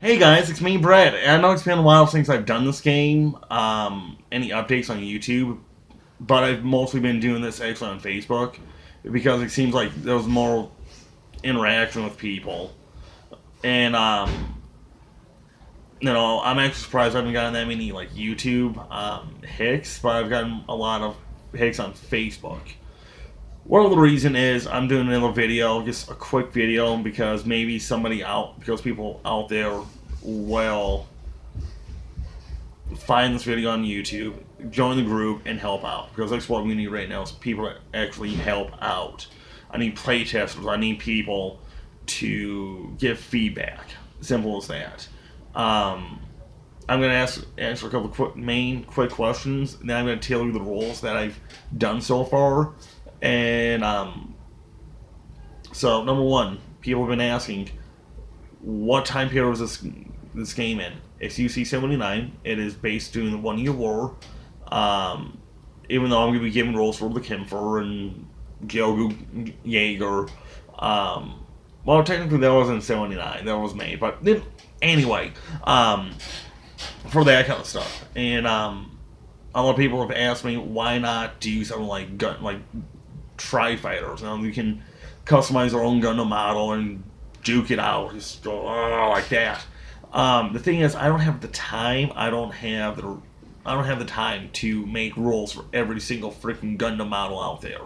Hey guys, it's me, Brett. I know it's been a while since I've done this game, any updates on YouTube, but I've mostly been doing this actually on Facebook because it seems like there was more interaction with people. And, I'm actually surprised I haven't gotten that many, like, YouTube hits, but I've gotten a lot of hits on Facebook. One of the reason is I'm doing another video, just a quick video, because because people out there will find this video on YouTube, join the group, and help out. Because that's what we need right now is people that actually help out. I need playtesters. I need people to give feedback. Simple as that. I'm going to answer a couple quick questions, and then I'm going to tell you the rules that I've done so far. And so number one, people have been asking, what time period is this game in? It's UC 79. It is based during the 1 Year War. Even though I'm going to be giving rules for the Kempfer and Joe Jaeger. Well, technically that wasn't 79. That was made, but anyway, for that kind of stuff. And a lot of people have asked me why not do something like Tri-Fighters. Now you can customize their own Gundam model and duke it out, just go like that. The thing is, I don't have the time. I don't have the time to make rules for every single freaking Gundam model out there.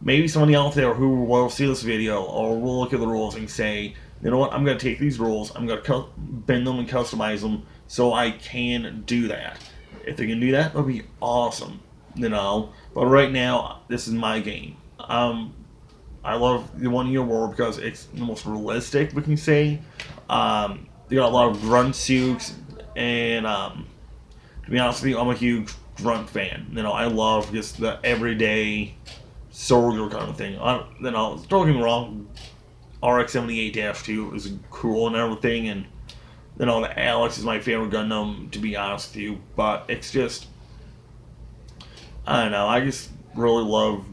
Maybe somebody out there who will see this video or will look at the rules and say, you know what, I'm going to take these rules, I'm going to bend them and customize them so I can do that. If they can do that, that'll be awesome, But right now, this is my game. I love the 1 Year War because it's the most realistic, we can say. They got a lot of grunt suits, and to be honest with you, I'm a huge grunt fan. I love just the everyday soldier kind of thing. Don't get me wrong, RX-78-2 is cool and everything, and the Alex is my favorite Gundam, to be honest with you. But it's just, I don't know. I just really love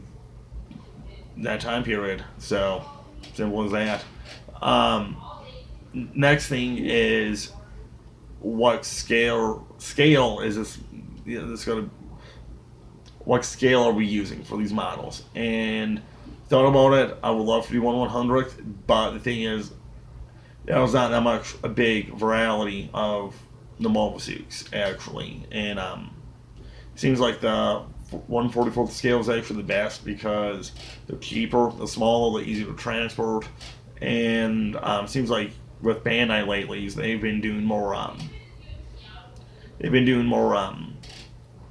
that time period. So simple as that. Next thing is, what scale is this? What scale are we using for these models? And thought about it. I would love to do 1/100th, but the thing is, there's not that much a big variety of the mobile suits actually, and it seems like the 1/44th scale is actually the best because they're cheaper, they're smaller, they're easier to transport, and seems like with Bandai lately, they've been doing more.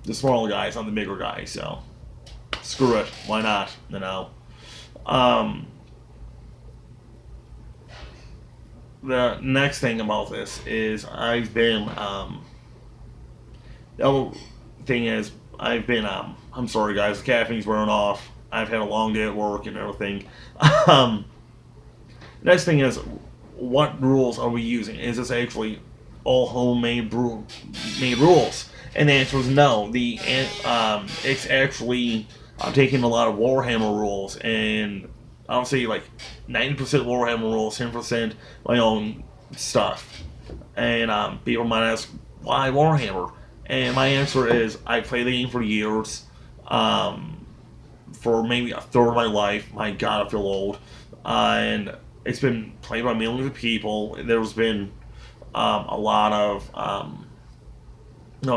The smaller guys on the bigger guys. So screw it, why not? The next thing about this is the other thing is I'm sorry guys, the caffeine's wearing off. I've had a long day at work and everything. um, Next thing is, what rules are we using? Is this actually all homemade made rules? And the answer is no. It's actually, I'm taking a lot of Warhammer rules, and I'll say like 90% Warhammer rules, 10% my own stuff. And people might ask, why Warhammer? And my answer is, I played the game for years, for maybe a third of my life. My God, I feel old. And it's been played by millions of people. There's been a lot of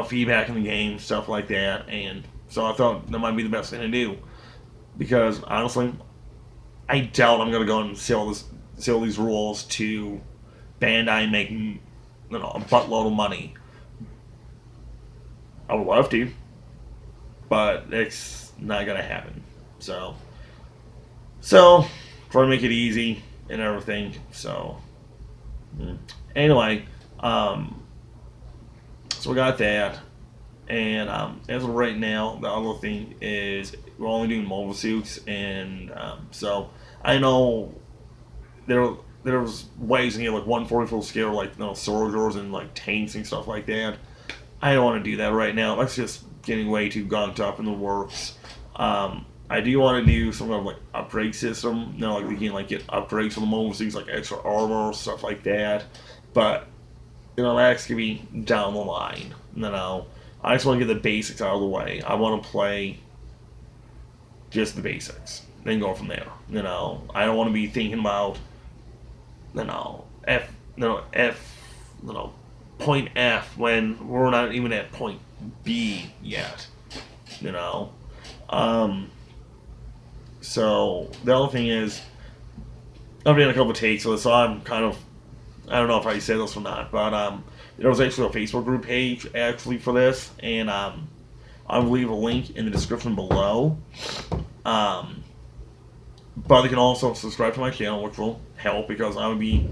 feedback in the game, stuff like that, and so I thought that might be the best thing to do. Because honestly, I doubt I'm gonna go and sell these rules to Bandai and make a buttload of money. I would love to, but it's not gonna happen. So try to make it easy and everything. So anyway, so we got that, and as of right now, the other thing is we're only doing mobile suits, and so I know there's ways to get like 1/44 scale, like soldiers and like tanks and stuff like that. I don't want to do that right now. That's just getting way too gunked up in the works. I do want to do some kind of like upgrade system. You know, like we can like get upgrades for the mobile suits, like extra armor, stuff like that. But you know, that's gonna be down the line. You know, I just want to get the basics out of the way. I want to play just the basics, then go from there. You know, I don't want to be thinking about point F when we're not even at point B yet. You know. So the other thing is, I've done a couple of takes of this, so I'm kind of, I don't know if I said this or not, but there was actually a Facebook group page actually for this, and I'll leave a link in the description below. But you can also subscribe to my channel, which will help because I would be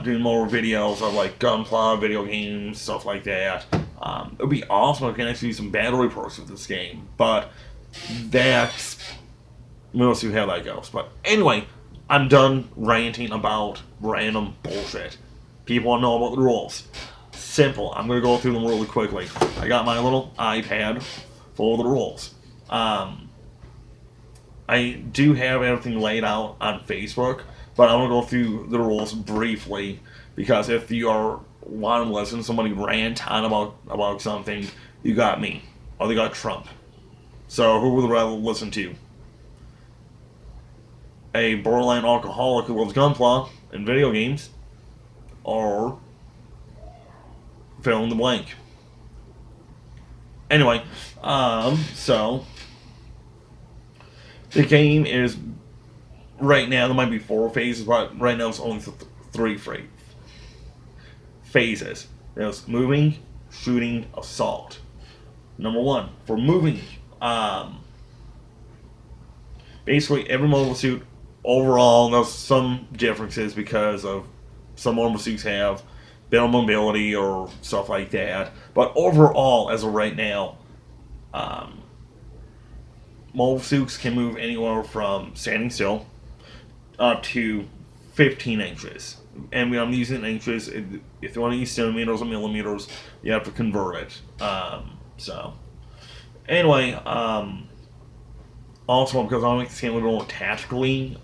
doing more videos of like gunpla, video games, stuff like that. It would be awesome if I can actually do some battle reports with this game, but that's, we'll see how that goes. But anyway, I'm done ranting about random bullshit. People want to know about the rules. Simple. I'm going to go through them really quickly. I got my little iPad full of the rules. I do have everything laid out on Facebook, but I'm going to go through the rules briefly because if you want to listen to somebody rant on about something, you got me. Or they got Trump. So who would you rather listen to? A borderline alcoholic who loves gunpla and video games, or fill in the blank. Anyway, so the game is right now there might be 4 phases, but right now it's only 3 phases. There's moving, shooting, assault. Number 1 for moving. Basically every mobile suit. Overall, there's some differences because of some mobile suits have better mobility or stuff like that. But overall, as of right now, mobile suits can move anywhere from standing still up to 15 inches. And when I'm using inches, if you want to use centimeters or millimeters, you have to convert it. So, anyway, also, because I want to make this game a little more tactically,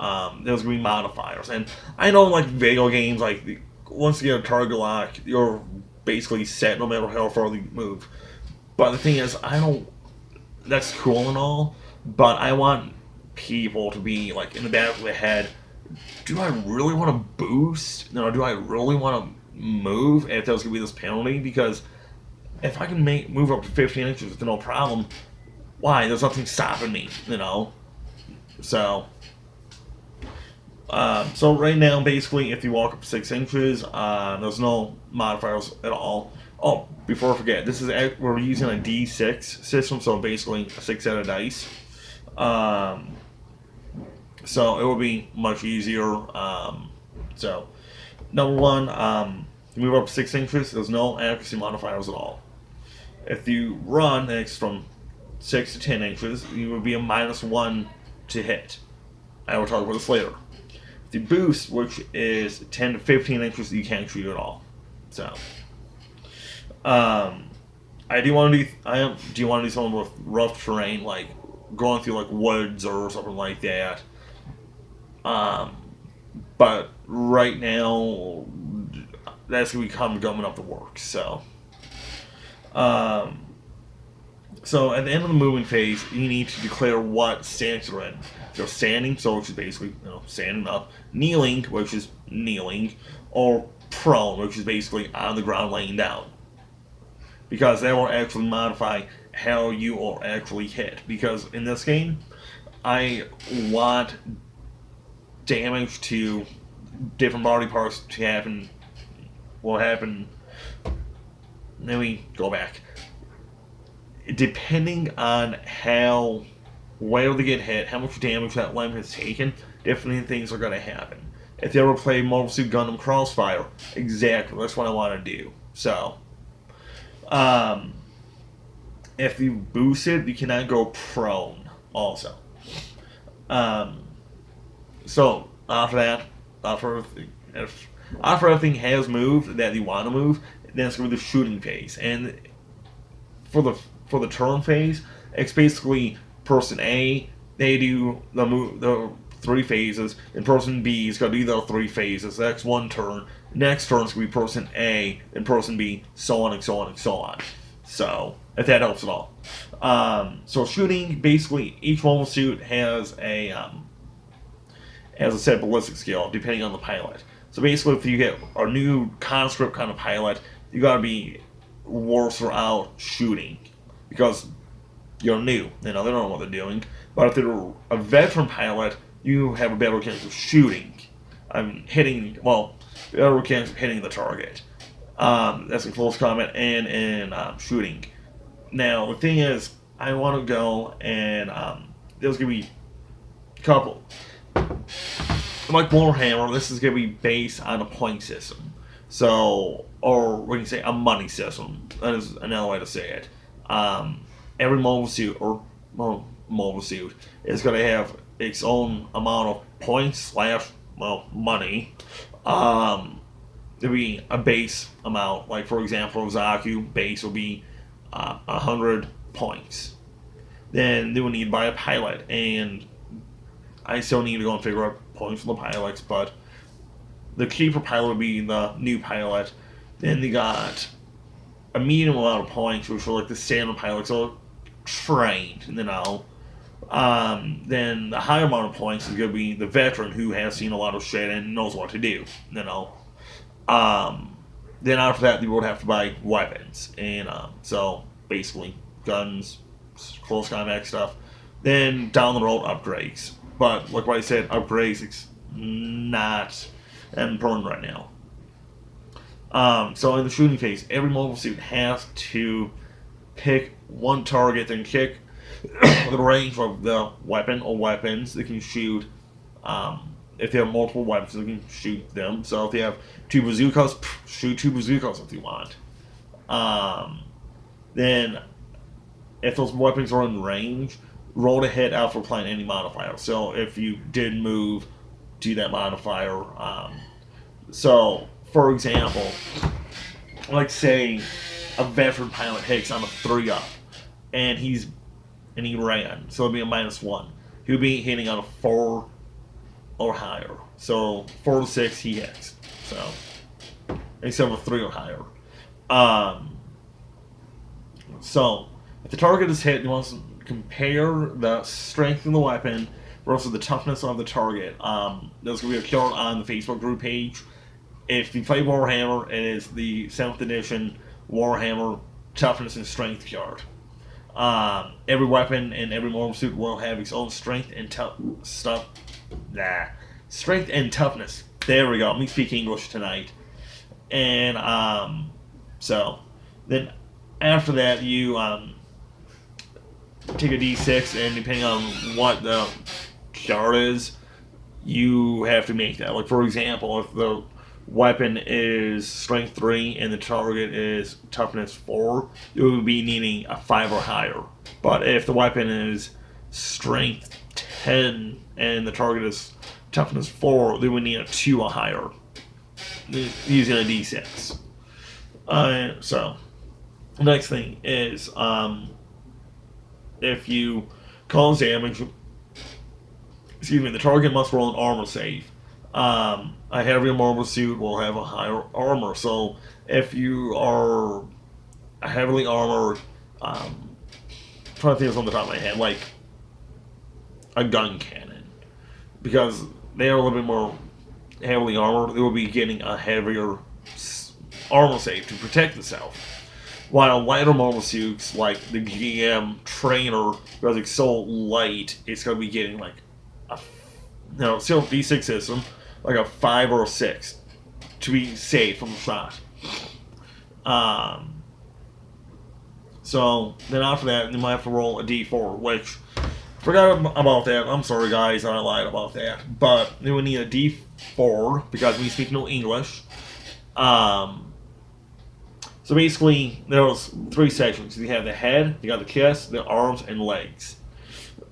there's going to be modifiers. And I know, like, video games, like, once you get a target lock, you're basically set no matter how far you move. But the thing is, that's cool and all, but I want people to be, like, in the back of their head, do I really want to boost? No, do I really want to move if there's going to be this penalty? Because if I can move up to 15 inches with no problem, why? There's nothing stopping me, you know? So right now, basically, if you walk up 6 inches, there's no modifiers at all. Oh, before I forget, we're using a D6 system, so basically a 6-sided dice. So it will be much easier. So, number 1, you move up 6 inches, there's no accuracy modifiers at all. If you run, it's from 6 to 10 inches, you would be a -1 to hit. I will talk about this later. The boost, which is 10 to 15 inches, you can't shoot at all. So, I do want to do something with rough terrain, like going through like woods or something like that. But right now, that's going to be coming up to work. So, so at the end of the moving phase, you need to declare what stance you're in. So standing, so which is basically standing up, kneeling, which is kneeling, or prone, which is basically on the ground laying down. Because that will actually modify how you are actually hit. Because in this game, I want damage to different body parts to happen. Will happen. Let me go back. Depending on where they get hit, how much damage that limb has taken, different things are going to happen. If you ever play Mobile Suit Gundam Crossfire, exactly, that's what I want to do. So, if you boost it, you cannot go prone also. So, after everything has moved that you want to move, then it's going to be the shooting phase. And for the turn phase, it's basically person A they do the 3 phases, and person B is going to do the 3 phases. That's one turn. Next turn is going to be person A, and person B, so on and so on and so on. So, if that helps at all. So shooting, basically, each mobile suit has a set ballistic skill, depending on the pilot. So basically, if you get a new conscript kind of pilot, you got to be worse out shooting, because you're new. They don't know what they're doing. But if they're a veteran pilot, you have a better chance of shooting. Better chance of hitting the target. That's in close combat and in shooting. Now, the thing is, I want to go and there's going to be a couple. Like Warhammer, this is going to be based on a point system. So, or we can say a money system. That is another way to say it. Every mobile suit is going to have its own amount of points / money. There'll be a base amount. Like, for example, Zaku base will be 100 points. Then they will need to buy a pilot, and I still need to go and figure out points for the pilots, but the key for pilot would be the new pilot. Then they got a medium amount of points, which are like the standard pilots are trained, then the higher amount of points is going to be the veteran who has seen a lot of shit and knows what to do, Then after that, they would have to buy weapons, and so basically guns, close combat stuff. Then down the road, upgrades. But like what I said, upgrades it's not important right now. So in the shooting phase, every mobile suit has to pick one target, then kick the range of the weapon or weapons. They can shoot. If they have multiple weapons, they can shoot them. So if they have 2 bazookas, shoot 2 bazookas if you want. Then, if those weapons are in range, roll to hit after applying any modifier. So if you did move, do that modifier. So, for example, like say a veteran pilot hits on a 3-up, and he ran, so it'd be a -1. He'll be hitting on a 4 or higher. So 4 to 6 he hits. So except for 3 or higher. So if the target is hit, you want to compare the strength of the weapon versus the toughness of the target. There's going to be a card on the Facebook group page. If you play Warhammer, it is the 7th edition Warhammer Toughness and Strength card. Every weapon and every mobile suit will have its own strength and strength and toughness. There we go. Let me speak English tonight. And so then after that, you take a d6, and depending on what the card is, you have to make that. Like for example, if the weapon is strength 3 and the target is toughness 4, you would be needing a 5 or higher. But if the weapon is strength 10 and the target is toughness 4, they would need a 2 or higher using a d6. So the next thing is if you cause damage, the target must roll an armor save. A heavier mobile suit will have a higher armor. So if you are heavily armored, I'm trying to think of something off the top of my head, like a gun cannon, because they are a little bit more heavily armored, they will be getting a heavier armor save to protect themselves. While lighter mobile suits, like the GM trainer, because it's so light, it's going to be getting like still a D6 system, like a 5 or a 6 to be safe from the shot. So then after that, you might have to roll a D4, which forgot about that. I'm sorry, guys, I lied about that. But you would need a D4 because we speak no English. So basically, there's 3 sections. You have the head, you got the chest, the arms, and legs.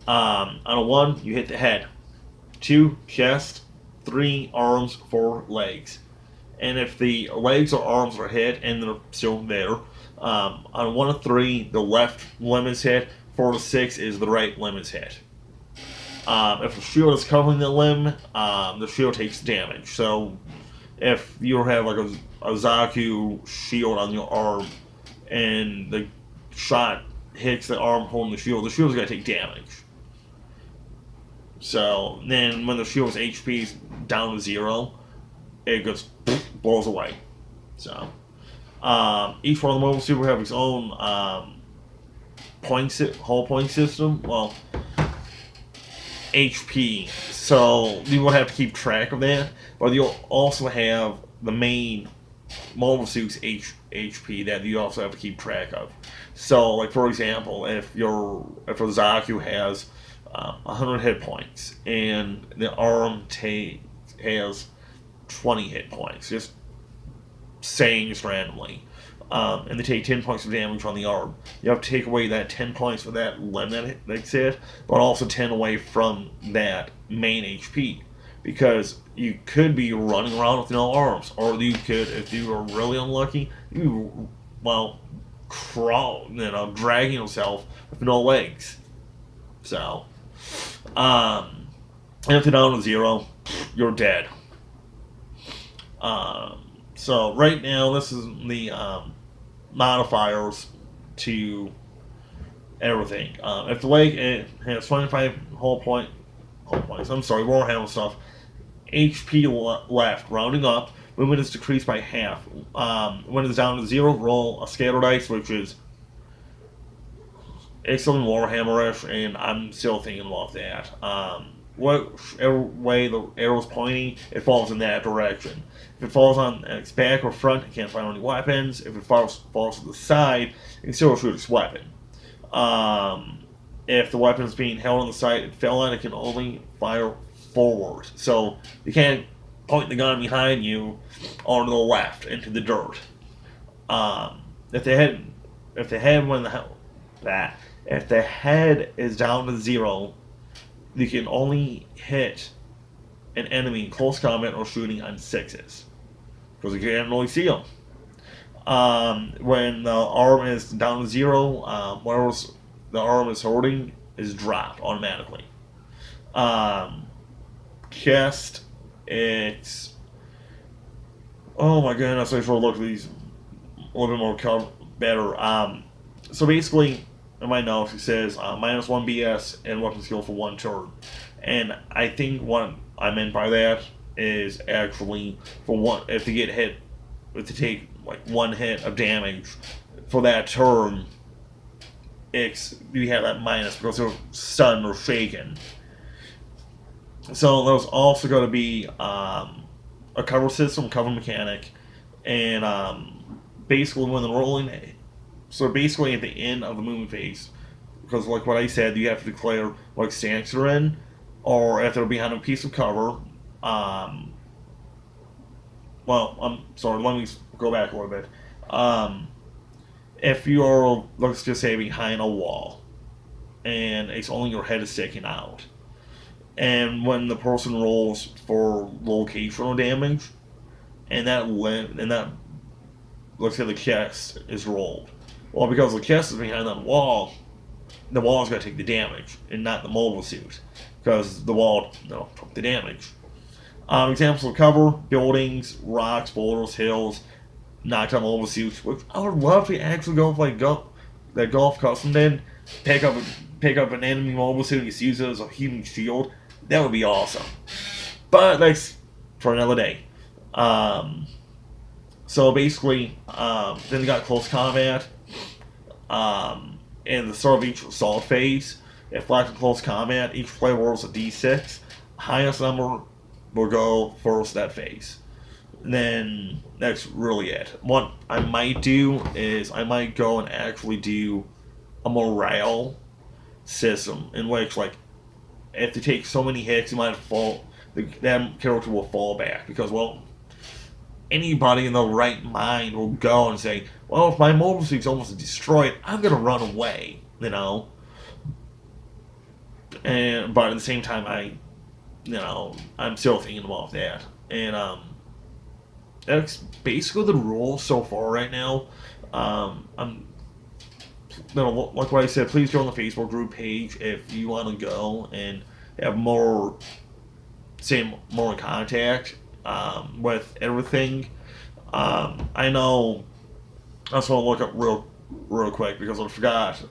On a 1, you hit the head. 2, chest. 3, arms. 4, legs. And if the legs or arms are hit and they're still there, on 1 to 3, the left limb is hit. 4 to 6 is the right limb is hit. If the shield is covering the limb, the shield takes damage. So if you have like a Zaku shield on your arm and the shot hits the arm holding the shield's going to take damage. So then when the shield's HP is down to 0, it just blows away. So each one of the mobile suits will have its own whole point system. Well, HP. So you will have to keep track of that, but you'll also have the main mobile suit's HP that you also have to keep track of. So, like for example, if a Zaku has 100 hit points and the arm has 20 hit points, just saying just randomly, and they take 10 points of damage on the arm, you have to take away that 10 points for that limb that's it, but also 10 away from that main HP. Because you could be running around with no arms, or you could, if you are really unlucky, crawl, dragging yourself with no legs. So, and if you're down to 0, you're dead. So right now, this is the modifiers to everything. If the leg has 25 whole points, Warhammer stuff, HP left, rounding up, movement is decreased by half. When it's down to 0, roll a scatter dice, which is it's something Warhammer-ish, and I'm still thinking about that. Whichever way the arrow's pointing, it falls in that direction. If it falls on its back or front, it can't fire any weapons. If it falls to the side, it can still shoot its weapon. If the weapon is being held on the side it fell on, it can only fire forward. So you can't point the gun behind you or to the left into the dirt. If the head is down to 0, you can only hit an enemy in close combat or shooting on 6s, because you can't really see them. When the arm is down to 0, whatever the arm is holding is dropped automatically. Chest, it's... Oh my goodness, I should look at these a little bit more better. So basically, in my notes, it says -1 BS and weapon skill for 1 turn. And I think what I meant by that is actually if they get hit, if they take like 1 hit of damage for that turn, you have that minus because they're stunned or shaken. So there's also going to be a cover system, cover mechanic, and basically when they're rolling. So basically at the end of the movement phase, because like what I said, you have to declare what stance you're in, or if they're behind a piece of cover. Well, I'm sorry, let me go back a little bit. If you're, let's just say, behind a wall, and it's only your head is sticking out, and when the person rolls for locational damage, and that looks like the chest is rolled. Well, because the chest is behind that wall, the wall is going to take the damage, and not the mobile suit, because the wall took the damage. Examples of cover: buildings, rocks, boulders, hills, knocked out mobile suits. Which I would love to actually go like that Golf Custom did. Pick up an enemy mobile suit and just use it as a human shield. That would be awesome. But that's for another day. So basically, then you got close combat. In the start of each assault phase, if locked in close combat, each player rolls a d6. Highest number will go first that phase. And then that's really it. What I might do is I might go and actually do a morale system in which, like, if they take so many hits, you might fall. That character will fall back because, well, anybody in the right mind will go and say, well, if my mobile suit's almost destroyed, I'm gonna run away, but at the same time, I'm still thinking about that, and that's basically the rule so far right now. Like what I said, please join the Facebook group page if you want to go and have more, stay more in contact with everything. I know. I just want to look up real quick because I forgot.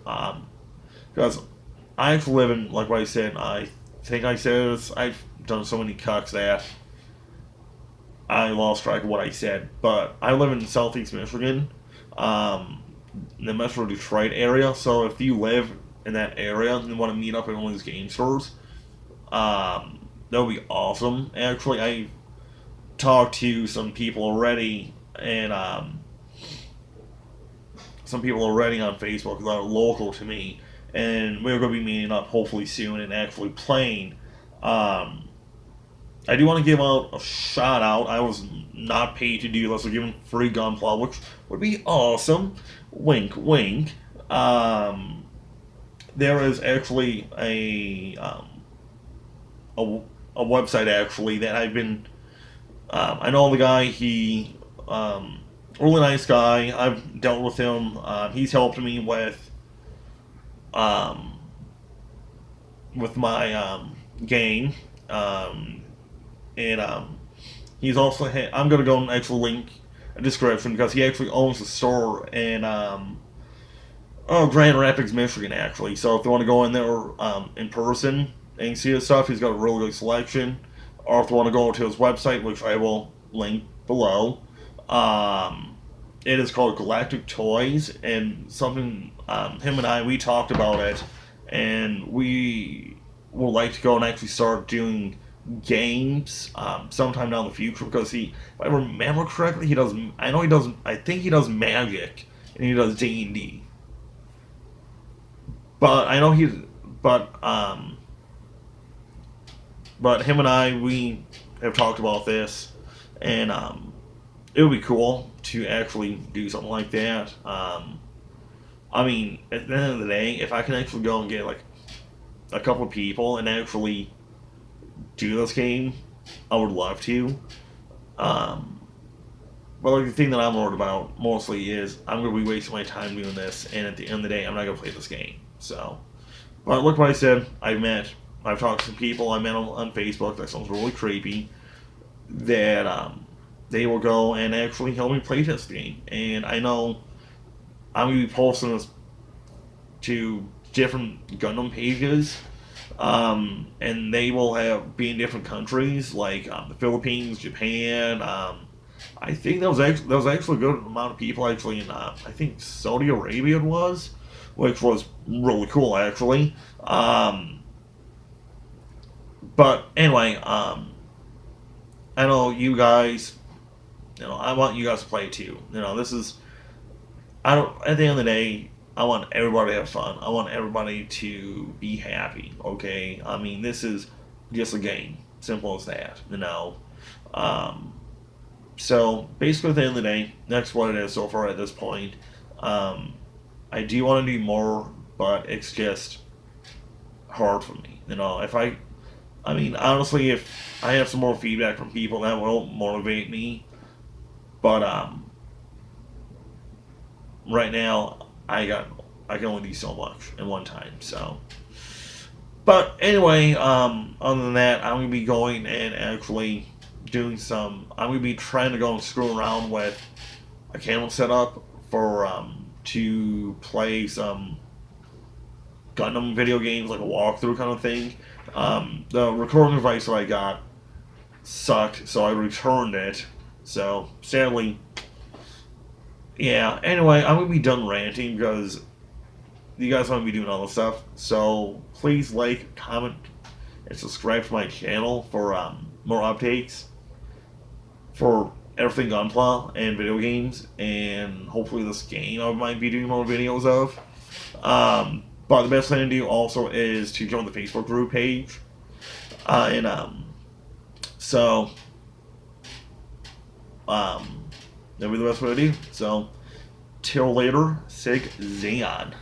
Because I actually live in, like what I said. I think I said this. I've done so many cucks that I lost track of what I said. But I live in Southeast Michigan, in the Metro Detroit area. So if you live in that area and want to meet up at one of these game stores, that would be awesome. Actually, I talked to some people already, and some people already on Facebook that are local to me, and we're going to be meeting up hopefully soon and actually playing. I do want to give out a shout out. I was not paid to do this. We're giving free Gunpla, which would be awesome. Wink, wink. There is actually a website actually that I've been. I know the guy. He really nice guy. I've dealt with him. He's helped me with my game. And he's also. I'm gonna go and actually link a description because he actually owns the store in Grand Rapids, Michigan. Actually, so if you want to go in there in person and see his stuff, he's got a really good selection. Or if you want to go to his website, which I will link below, it is called Galactic Toys, and something him and we talked about it, and we would like to go and actually start doing games sometime down the future because if I remember correctly, he does. I know he does. I think he does Magic and he does D&D. But I know but him and we have talked about this, and it would be cool to actually do something like that. I mean, at the end of the day, if I can actually go and get like a couple of people and actually do this game, I would love to. But like the thing that I'm worried about mostly is I'm going to be wasting my time doing this, and at the end of the day, I'm not going to play this game. So, but look what I said. I've talked to some people. I met them on Facebook. That sounds really creepy. That they will go and actually help me play this game, and I know I'm going to be posting this to different Gundam pages. And they will be in different countries like the Philippines, Japan. I think there was actually a good amount of people actually in I think Saudi Arabia it was, which was really cool actually. But anyway, I know you guys. I want you guys to play too. This is. I don't. At the end of the day, I want everybody to have fun. I want everybody to be happy, okay? I mean, this is just a game. Simple as that, So, basically, at the end of the day, that's what it is so far at this point. I do want to do more, but it's just hard for me. I mean, honestly, if I have some more feedback from people, that will motivate me. But, right now, I can only do so much at one time, so. But anyway, other than that, I'm going to be going and actually doing I'm going to be trying to go and screw around with a camera setup for, to play some Gundam video games, like a walkthrough kind of thing. The recording device that I got sucked, so I returned it. So, sadly, yeah, anyway, I'm going to be done ranting because you guys want to be doing all this stuff. So, please like, comment, and subscribe to my channel for more updates for everything Gunpla and video games, and hopefully this game I might be doing more videos of. But the best thing to do also is to join the Facebook group page. So, that'll be the best way to do. So, till later, Sig Zion.